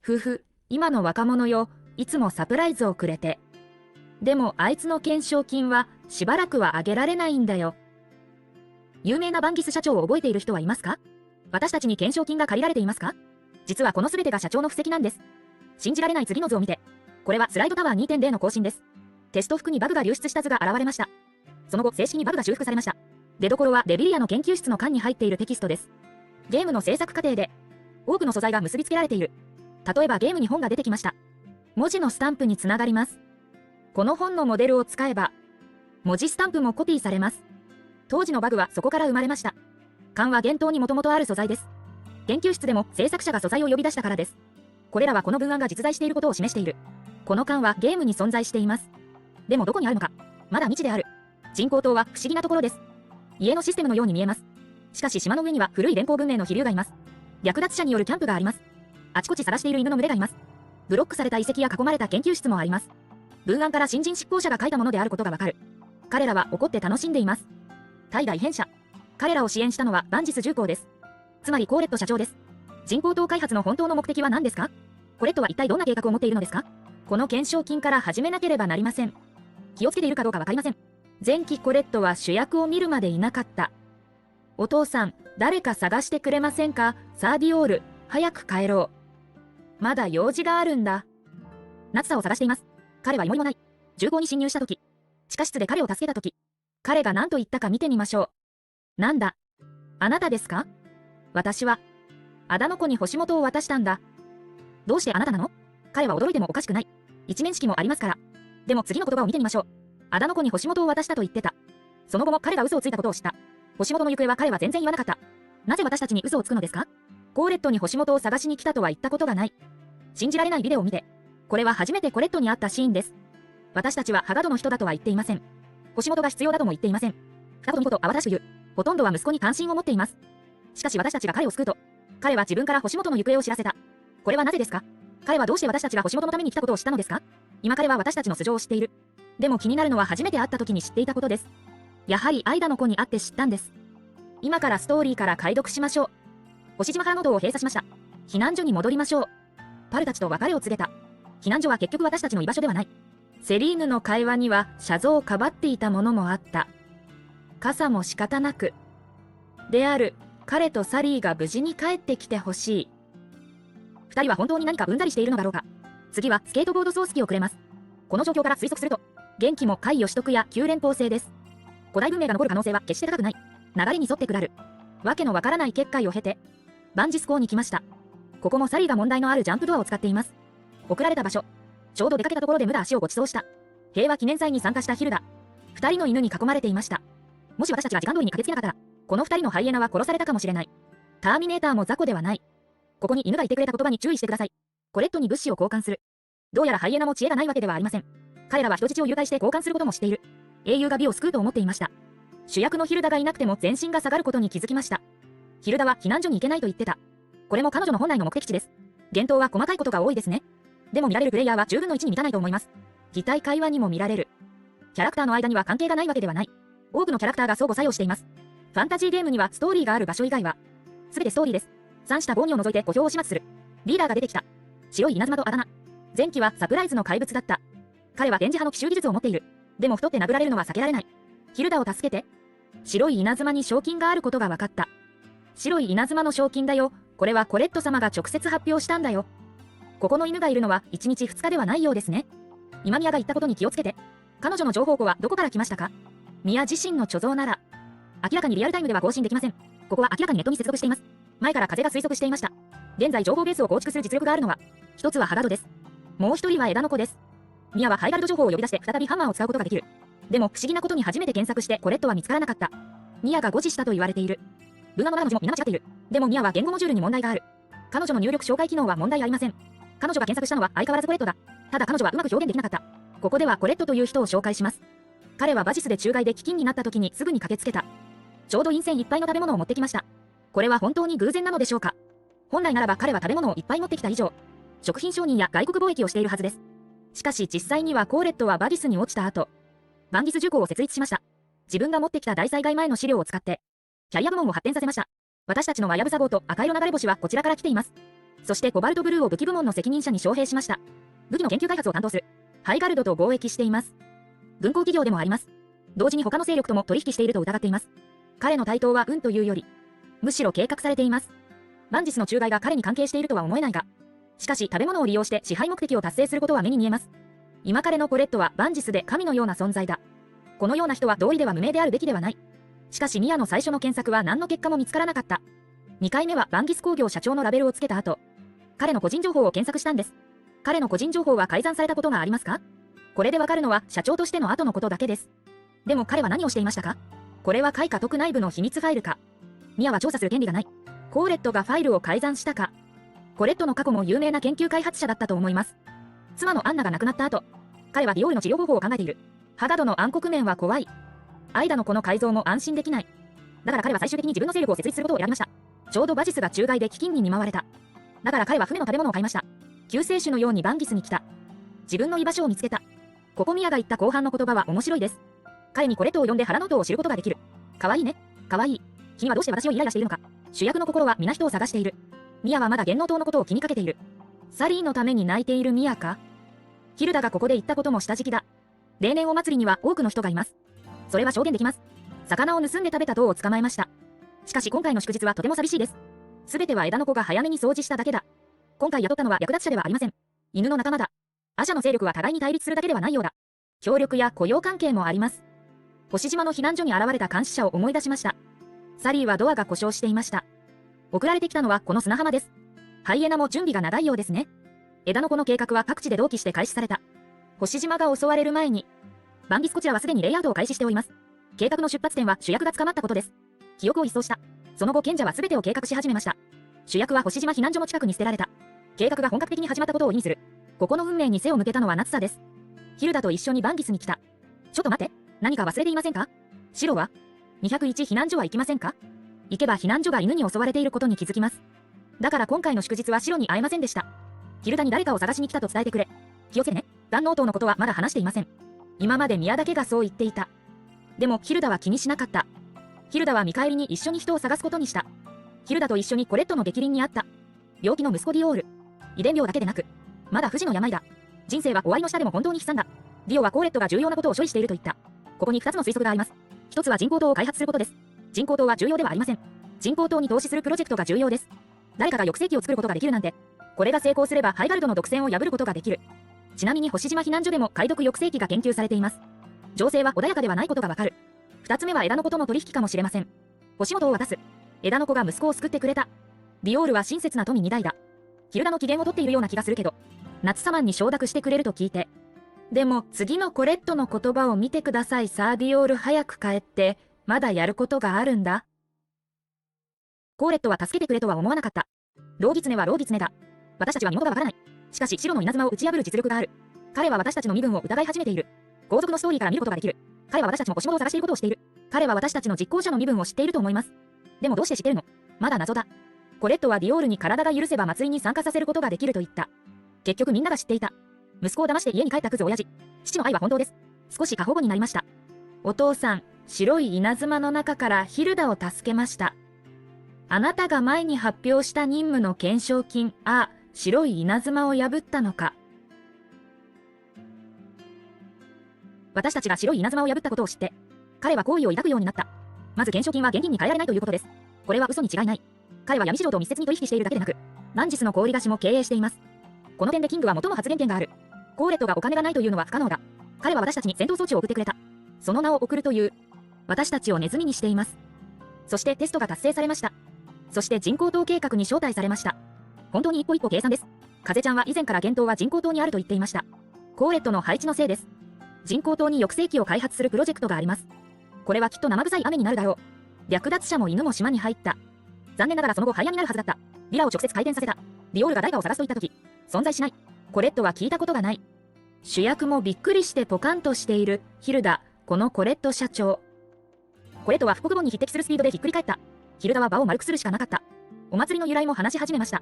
ふふ、今の若者よ、いつもサプライズをくれて。でもあいつの懸賞金はしばらくはあげられないんだよ。有名なバンギス社長を覚えている人はいますか？私たちに懸賞金が借りられていますか？実はこの全てが社長の布石なんです。信じられない次の図を見て。これはスライドタワー 2.0 の更新です。テスト服にバグが流出した図が現れました。その後、正式にバグが修復されました。出どころはレビリアの研究室の間に入っているテキストです。ゲームの制作過程で多くの素材が結びつけられている。例えばゲームに本が出てきました。文字のスタンプにつながります。この本のモデルを使えば文字スタンプもコピーされます。当時のバグはそこから生まれました。缶は幻冬にもともとある素材です。研究室でも制作者が素材を呼び出したからです。これらはこの文案が実在していることを示している。この缶はゲームに存在しています。でもどこにあるのか、まだ未知である。人工島は不思議なところです。家のシステムのように見えます。しかし島の上には古い連邦文明の飛竜がいます。略奪者によるキャンプがあります。あちこち探している犬の群れがいます。ブロックされた遺跡や囲まれた研究室もあります。文案から新人執行者が書いたものであることがわかる。彼らは怒って楽しんでいます。対外編者。彼らを支援したのはバンジス重工です。つまりコーレット社長です。人工島開発の本当の目的は何ですか？コレットは一体どんな計画を持っているのですか？この懸賞金から始めなければなりません。気をつけているかどうかわかりません。前期コレットは主役を見るまでいなかった。お父さん、誰か探してくれませんか？サーディオール、早く帰ろう。まだ用事があるんだ。ナツサを探しています。彼は芋もない。重工に侵入したとき、地下室で彼を助けたとき、彼が何と言ったか見てみましょう。なんだ？あなたですか？私は、アダの子に星元を渡したんだ。どうしてあなたなの？彼は驚いてもおかしくない。一面識もありますから。でも次の言葉を見てみましょう。アダの子に星元を渡したと言ってた。その後も彼が嘘をついたことを知った。星元の行方は彼は全然言わなかった。なぜ私たちに嘘をつくのですか？コーレットに星元を探しに来たとは言ったことがない。信じられないビデオを見て。これは初めてコレットに会ったシーンです。私たちはハガドの人だとは言っていません。星元が必要だとも言っていません。二言三言慌たしく言う。ほとんどは息子に関心を持っています。しかし私たちが彼を救うと、彼は自分から星元の行方を知らせた。これはなぜですか？彼はどうして私たちが星元のために来たことを知ったのですか？今彼は私たちの素性を知っている。でも気になるのは初めて会った時に知っていたことです。やはりアイダの子に会って知ったんです。今からストーリーから解読しましょう。星島ハーノードを閉鎖しました。避難所に戻りましょう。パルたちと別れを告げた。避難所は結局私たちの居場所ではない。セリーヌの会話にはシャゾをかばっていたものもあった。傘も仕方なく。である、彼とサリーが無事に帰ってきてほしい。二人は本当に何かうんざりしているのだろうか。次はスケートボードソース機をくれます。この状況から推測すると、元気も海義徳や旧連邦制です。古代文明が残る可能性は決して高くない。流れに沿って下る。わけのわからない結界を経て、バンジス港に来ました。ここもサリーが問題のあるジャンプドアを使っています。送られた場所。ちょうど出かけたところで無駄足をご馳走した。平和記念祭に参加したヒルダ。二人の犬に囲まれていました。もし私たちが時間通りに駆けつけなかったら、この二人のハイエナは殺されたかもしれない。ターミネーターも雑魚ではない。ここに犬がいてくれた言葉に注意してください。コレットに物資を交換する。どうやらハイエナも知恵がないわけではありません。彼らは人質を誘拐して交換することもしている。英雄が美を救うと思っていました。主役のヒルダがいなくても全身が下がることに気づきました。ヒルダは避難所に行けないと言ってた。これも彼女の本来の目的地です。幻冬は細かいことが多いですね。でも見られるプレイヤーは10分の1に満たないと思います。擬態会話にも見られる。キャラクターの間には関係がないわけではない。多くのキャラクターが相互作用しています。ファンタジーゲームにはストーリーがある場所以外は、すべてストーリーです。3した防御を除いて小兵を始末する。リーダーが出てきた。白い稲妻とあだ名。前期はサプライズの怪物だった。彼は電磁波の奇襲技術を持っている。でも太って殴られるのは避けられない。ヒルダを助けて。白い稲妻に賞金があることが分かった。白い稲妻の賞金だよ。これはコレット様が直接発表したんだよ。ここの犬がいるのは1日2日ではないようですね。今宮が言ったことに気をつけて。彼女の情報庫はどこから来ましたか？宮自身の貯蔵なら。明らかにリアルタイムでは更新できません。ここは明らかにネットに接続しています。前から風が推測していました。現在情報ベースを構築する実力があるのは、一つはハガドです。もう一人は枝の子です。ミアはハイガルド情報を呼び出して再びハンマーを使うことができる。でも不思議なことに初めて検索してコレットは見つからなかった。ミアが誤字したと言われている。文案の中の字も皆間違っている。でもミアは言語モジュールに問題がある。彼女の入力紹介機能は問題ありません。彼女が検索したのは相変わらずコレットだ。ただ彼女はうまく表現できなかった。ここではコレットという人を紹介します。彼はバジスで虫害で飢饉になった時にすぐに駆けつけた。ちょうど陰線いっぱいの食べ物を持ってきました。これは本当に偶然なのでしょうか？本来ならば彼は食べ物をいっぱい持ってきた以上、食品商人や外国貿易をしているはずです。しかし実際にはコーレットはバギスに落ちた後、バンギス重工を設立しました。自分が持ってきた大災害前の資料を使って、キャリア部門を発展させました。私たちのマヤブサ号と赤色流れ星はこちらから来ています。そしてコバルトブルーを武器部門の責任者に招聘しました。武器の研究開発を担当する。ハイガルドと貿易しています。軍工企業でもあります。同時に他の勢力とも取引していると疑っています。彼の台頭は運というより、むしろ計画されています。バンジスの仲介が彼に関係しているとは思えないが、しかし食べ物を利用して支配目的を達成することは目に見えます。今彼のコレットはバンジスで神のような存在だ。このような人は道理では無名であるべきではない。しかしミアの最初の検索は何の結果も見つからなかった。2回目はバンギス工業社長のラベルをつけた後、彼の個人情報を検索したんです。彼の個人情報は改ざんされたことがありますか？これでわかるのは社長としての後のことだけです。でも彼は何をしていましたか？これは海家督内部の秘密ファイルか。ミアは調査する権利がない。コーレットがファイルを改ざんしたか。コレットの過去も有名な研究開発者だったと思います。妻のアンナが亡くなった後、彼はディオールの治療方法を考えている。ハガドの暗黒面は怖い。アイダのこの改造も安心できない。だから彼は最終的に自分の勢力を設立することを選びました。ちょうどバジスが仲介で飢饉に見舞われた。だから彼は船の食べ物を買いました。救世主のようにバンギスに来た。自分の居場所を見つけた。ここミアが言った後半の言葉は面白いです。彼にコレットを呼んで腹の音を知ることができる。かわいいね。かわいい。君はどうして私をイライラしているのか。主役の心は皆人を探している。ミアはまだ元老島のことを気にかけている。サリーのために泣いているミアか。ヒルダがここで言ったことも下敷きだ。例年お祭りには多くの人がいます。それは証言できます。魚を盗んで食べた塔を捕まえました。しかし今回の祝日はとても寂しいです。すべては枝の子が早めに掃除しただけだ。今回雇ったのは略奪者ではありません。犬の仲間だ。アシャの勢力は互いに対立するだけではないようだ。協力や雇用関係もあります。星島の避難所に現れた監視者を思い出しました。サリーはドアが故障していました。送られてきたのはこの砂浜です。ハイエナも準備が長いようですね。枝の子の計画は各地で同期して開始された。星島が襲われる前に、バンギスこちらはすでにレイアウトを開始しております。計画の出発点は主役が捕まったことです。記憶を一掃した。その後賢者は全てを計画し始めました。主役は星島避難所の近くに捨てられた。計画が本格的に始まったことを意味する。ここの運命に背を向けたのはナツサです。ヒルダと一緒にバンギスに来た。ちょっと待って、何か忘れていませんか？シロは201避難所は行きませんか？行けば避難所が犬に襲われていることに気づきます。だから今回の祝日はシロに会えませんでした。ヒルダに誰かを探しに来たと伝えてくれ。気をつけてね。万能島のことはまだ話していません。今まで宮だけがそう言っていた。でもヒルダは気にしなかった。ヒルダは見返りに一緒に人を探すことにした。ヒルダと一緒にコレットの逆鱗にあった。病気の息子ディオール。遺伝病だけでなく、まだ不治の病だ。人生は終わりの下でも本当に悲惨だ。ディオはコーレットが重要なことを処理していると言った。ここに2つの推測があります。一つは人工島を開発することです。人工島は重要ではありません。人工島に投資するプロジェクトが重要です。誰かが抑制器を作ることができるなんて。これが成功すればハイガルドの独占を破ることができる。ちなみに星島避難所でも解読抑制器が研究されています。情勢は穏やかではないことがわかる。2つ目は枝の子との取引かもしれません。星元を渡す。枝の子が息子を救ってくれた。ディオールは親切な富2代だ。ヒルダの機嫌を取っているような気がするけど、夏サマンに承諾してくれると聞いて。でも次のコレットの言葉を見てください。サーディオール早く帰って、まだやることがあるんだ。コーレットは助けてくれとは思わなかった。ローギツネはローギツネだ。私たちは身元がわからない。しかし白の稲妻を打ち破る実力がある。彼は私たちの身分を疑い始めている。後続のストーリーから見ることができる。彼は私たちも星元を探していることをしている。彼は私たちの実行者の身分を知っていると思います。でもどうして知ってるの？まだ謎だ。コレットはディオールに体が許せば祭りに参加させることができると言った。結局みんなが知っていた。息子を騙して家に帰ったクズ親父。父の愛は本当です。少し過保護になりました。お父さん、白い稲妻の中からヒルダを助けました。あなたが前に発表した任務の懸賞金、白い稲妻を破ったのか。私たちが白い稲妻を破ったことを知って、彼は好意を抱くようになった。まず懸賞金は現金に換えられないということです。これは嘘に違いない。彼は闇市場と密接に取引しているだけでなく、バンジスの小売菓子も経営しています。この点でキングは最も発言権がある。コーレットがお金がないというのは不可能だ。彼は私たちに戦闘装置を送ってくれた。その名を送るという。私たちをネズミにしています。そしてテストが達成されました。そして人工島計画に招待されました。本当に一歩一歩計算です。風ちゃんは以前から幻灯は人工島にあると言っていました。コーレットの配置のせいです。人工島に抑制器を開発するプロジェクトがあります。これはきっと生臭い雨になるだろう。略奪者も犬も島に入った。残念ながらその後廃屋になるはずだった。ビラを直接回転させた。ディオールが誰かを探すと言った時、存在しない。コレットは聞いたことがない。主役もびっくりしてポカンとしている。ヒルダ、このコレット社長。コレットは復刻本に匹敵するスピードでひっくり返った。ヒルダは場を丸くするしかなかった。お祭りの由来も話し始めました。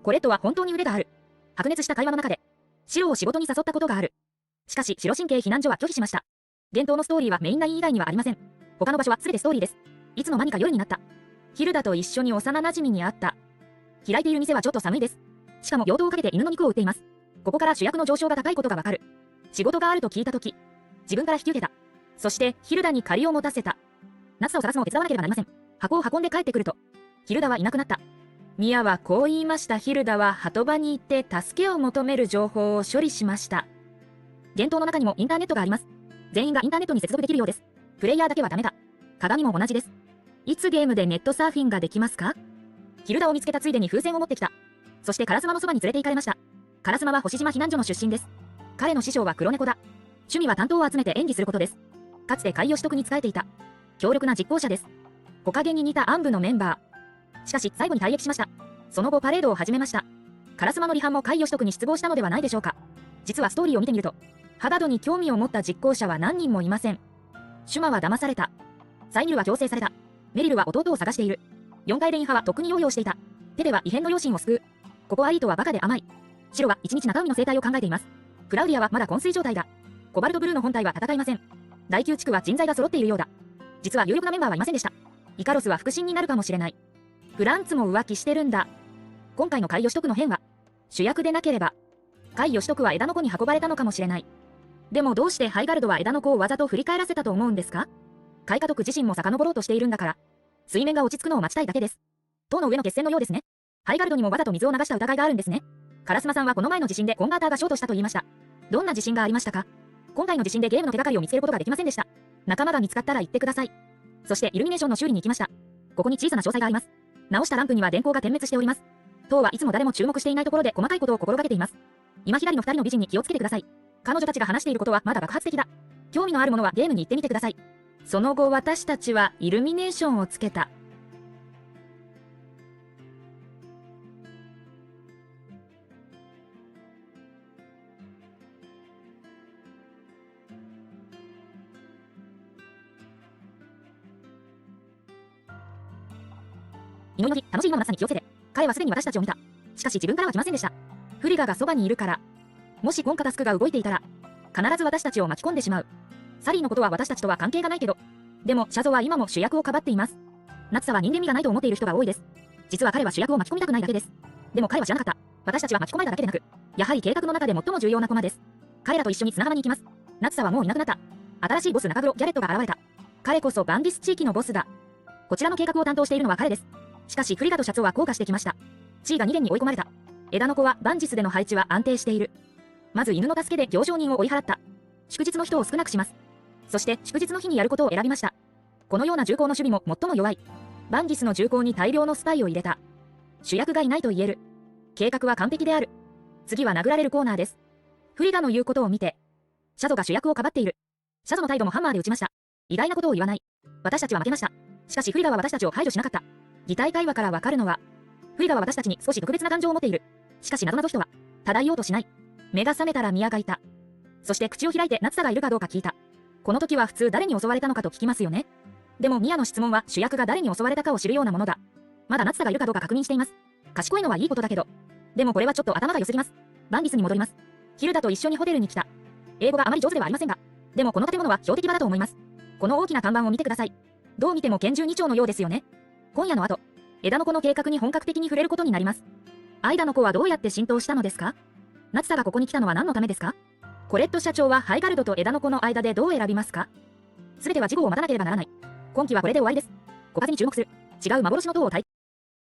コレットは本当に腕がある。白熱した会話の中で、白を仕事に誘ったことがある。しかし白神経避難所は拒否しました。幻灯のストーリーはメインライン以外にはありません。他の場所は全てストーリーです。いつの間にか夜になった。ヒルダと一緒に幼馴染に会った。開いている店はちょっと寒いです。しかも養豚をかけて犬の肉を売っています。ここから主役の上昇が高いことがわかる。仕事があると聞いたとき、自分から引き受けた。そしてヒルダに借りを持たせた。ナツサを探すのを手伝わなければなりません。箱を運んで帰ってくると、ヒルダはいなくなった。ミアはこう言いました。ヒルダは鳩場に行って助けを求める情報を処理しました。幻灯の中にもインターネットがあります。全員がインターネットに接続できるようです。プレイヤーだけはダメだ。鏡も同じです。いつゲームでネットサーフィンができますか？ヒルダを見つけたついでに風船を持ってきた。そしてカラスマのそばに連れて行かれました。カラスマは星島避難所の出身です。彼の師匠は黒猫だ。趣味は担当を集めて演技することです。かつて海洋取得に仕えていた。強力な実行者です。木陰に似た暗部のメンバー。しかし最後に退役しました。その後パレードを始めました。カラスマの離反も海洋取得に失望したのではないでしょうか。実はストーリーを見てみると、ハバドに興味を持った実行者は何人もいません。シュマは騙された。サイニルは強制された。メリルは弟を探している。4階レイン派はとっくに用意をしていた。テデは異変の両親を救う。ここアリートはバカで甘い。シロは一日中海の生態を考えています。クラウディアはまだ昏睡状態だ。コバルトブルーの本体は戦いません。第9地区は人材が揃っているようだ。実は有力なメンバーはいませんでした。イカロスは腹心になるかもしれない。フランツも浮気してるんだ。今回の海義徳の変は、主役でなければ、海義徳は枝の子に運ばれたのかもしれない。でもどうしてハイガルドは枝の子をわざと振り返らせたと思うんですか？海家督自身も遡ろうとしているんだから、水面が落ち着くのを待ちたいだけです。塔の上の決戦のようですね。ハイガルドにもわざと水を流した疑いがあるんですね。カラスマさんはこの前の地震でコンバーターがショートしたと言いました。どんな地震がありましたか？今回の地震でゲームの手がかりを見つけることができませんでした。仲間が見つかったら言ってください。そしてイルミネーションの修理に行きました。ここに小さな詳細があります。直したランプには電光が点滅しております。塔はいつも誰も注目していないところで細かいことを心がけています。今左の2人の美人に気をつけてください。彼女たちが話していることはまだ爆発的だ。興味のあるものはゲームに行ってみてください。その後私たちはイルミネーションをつけた。祈りの日、楽しい今の夏に気をつけて。彼はすでに私たちを見た。しかし自分からは来ませんでした。フリガがそばにいるから。もしコンカタスクが動いていたら、必ず私たちを巻き込んでしまう。サリーのことは私たちとは関係がないけど。でも、シャゾは今も主役をかばっています。ナツサは人間味がないと思っている人が多いです。実は彼は主役を巻き込みたくないだけです。でも彼は知らなかった。私たちは巻き込まれただけでなく、やはり計画の中で最も重要な駒です。彼らと一緒に砂浜に行きます。ナツサはもういなくなった。新しいボス中黒ギャレットが現れた。彼こそバンディス地域のボスだ。こちらの計画を担当しているのは彼です。しかしフリガとシャツオは降下してきました。地位が2連に追い込まれた。枝の子はバンジスでの配置は安定している。まず犬の助けで行商人を追い払った。祝日の人を少なくします。そして祝日の日にやることを選びました。このような重工の守備も最も弱い。バンジスの重工に大量のスパイを入れた。主役がいないと言える。計画は完璧である。次は殴られるコーナーです。フリガの言うことを見て、シャゾが主役をかばっている。シャゾの態度もハンマーで打ちました。意外なことを言わない。私たちは負けました。しかしフリガは私たちを排除しなかった。擬態会話からわかるのは、フリガは私たちに少し特別な感情を持っている。しかし謎々人は、漂おうとしない。目が覚めたらミアがいた。そして口を開いてナツサがいるかどうか聞いた。この時は普通誰に襲われたのかと聞きますよね。でもミアの質問は主役が誰に襲われたかを知るようなものだ。まだナツサがいるかどうか確認しています。賢いのはいいことだけど。でもこれはちょっと頭が良すぎます。バンディスに戻ります。ヒルダと一緒にホテルに来た。英語があまり上手ではありませんが。でもこの建物は標的場だと思います。この大きな看板を見てください。どう見ても拳銃2丁のようですよね。今夜の後、枝の子の計画に本格的に触れることになります。アイダの子はどうやって浸透したのですか？ナツサがここに来たのは何のためですか？コレット社長はハイガルドと枝の子の間でどう選びますか？全ては事後を待たなければならない。今期はこれで終わりです。枯渇に注目する。違う幻の塔を体